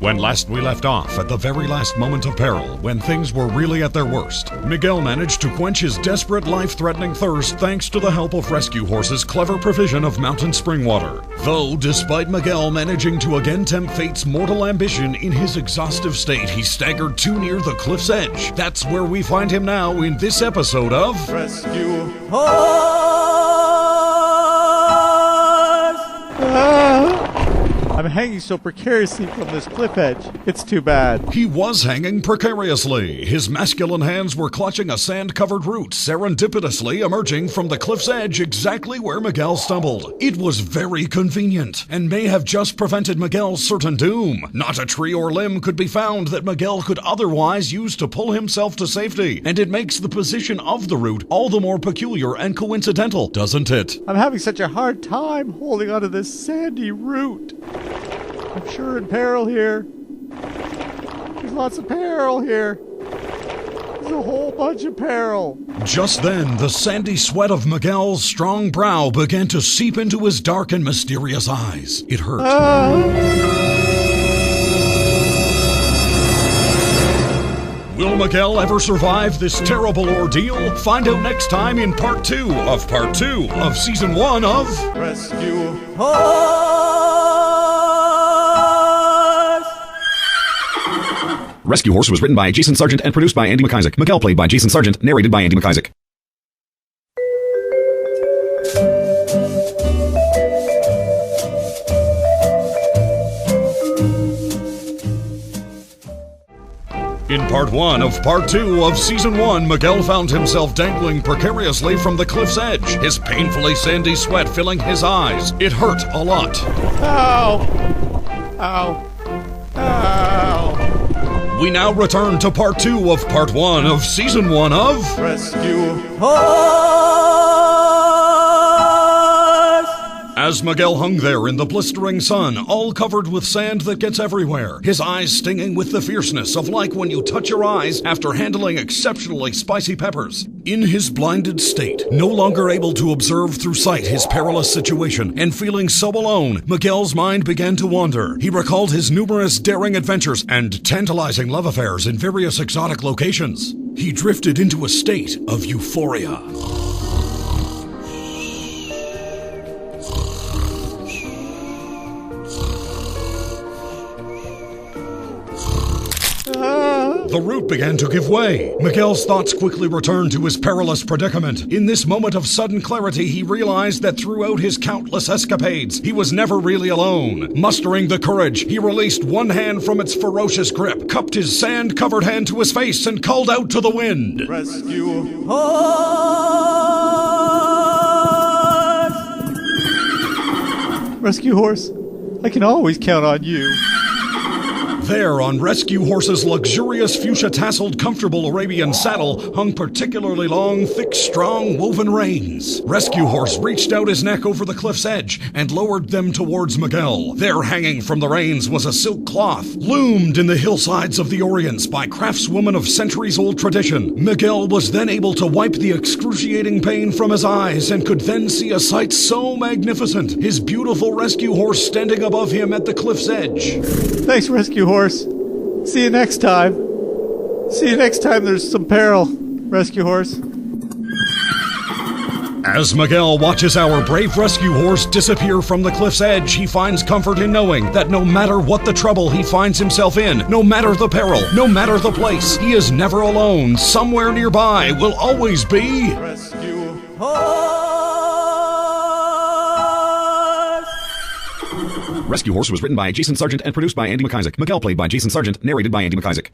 When last we left off, at the very last moment of peril, when things were really at their worst, Miguel managed to quench his desperate, life-threatening thirst thanks to the help of rescue horses' clever provision of mountain spring water. Though, despite Miguel managing to again tempt fate's mortal ambition, in his exhaustive state he staggered too near the cliff's edge. That's where we find him now in this episode of Rescue I'm hanging so precariously from this cliff edge. It's too bad. He was hanging precariously. His masculine hands were clutching a sand-covered root, serendipitously emerging from the cliff's edge exactly where Miguel stumbled. It was very convenient, and may have just prevented Miguel's certain doom. Not a tree or limb could be found that Miguel could otherwise use to pull himself to safety, and it makes the position of the root all the more peculiar and coincidental, doesn't it? I'm having such a hard time holding onto this sandy root. I'm sure in peril here. There's lots of peril here. There's a whole bunch of peril. Just then, the sandy sweat of Miguel's strong brow began to seep into his dark and mysterious eyes. It hurt. Will Miguel ever survive this terrible ordeal? Find out next time in part 2 of Season 1 of Rescue Rescue Horse was written by Jason Sargent and produced by Andy McIsaac. Miguel played by Jason Sargent, narrated by Andy McIsaac. In part 1 of part 2 of Season 1, Miguel found himself dangling precariously from the cliff's edge, his painfully sandy sweat filling his eyes. It hurt a lot. Ow! Ow! Ow! We now return to part 2 of part 1 of Season 1 of Rescue As Miguel hung there in the blistering sun, all covered with sand that gets everywhere, his eyes stinging with the fierceness of like when you touch your eyes after handling exceptionally spicy peppers. In his blinded state, no longer able to observe through sight his perilous situation, and feeling so alone, Miguel's mind began to wander. He recalled his numerous daring adventures and tantalizing love affairs in various exotic locations. He drifted into a state of euphoria. The root began to give way. Miguel's thoughts quickly returned to his perilous predicament. In this moment of sudden clarity, he realized that throughout his countless escapades, he was never really alone. Mustering the courage, he released one hand from its ferocious grip, cupped his sand-covered hand to his face, and called out to the wind. Rescue Rescue Horse, I can always count on you. There, on Rescue Horse's luxurious fuchsia-tasseled, comfortable Arabian saddle, hung particularly long, thick, strong, woven reins. Rescue Horse reached out his neck over the cliff's edge and lowered them towards Miguel. There, hanging from the reins, was a silk cloth, loomed in the hillsides of the Orients by craftswomen of centuries-old tradition. Miguel was then able to wipe the excruciating pain from his eyes and could then see a sight so magnificent, his beautiful Rescue Horse standing above him at the cliff's edge. Thanks, Rescue Horse. See you next time. See you next time there's some peril, Rescue Horse. As Miguel watches our brave Rescue Horse disappear from the cliff's edge, he finds comfort in knowing that no matter what the trouble he finds himself in, no matter the peril, no matter the place, he is never alone. Somewhere nearby will always be Rescue Rescue Horse was written by Jason Sargent and produced by Andy McIsaac. Miguel played by Jason Sargent, narrated by Andy McIsaac.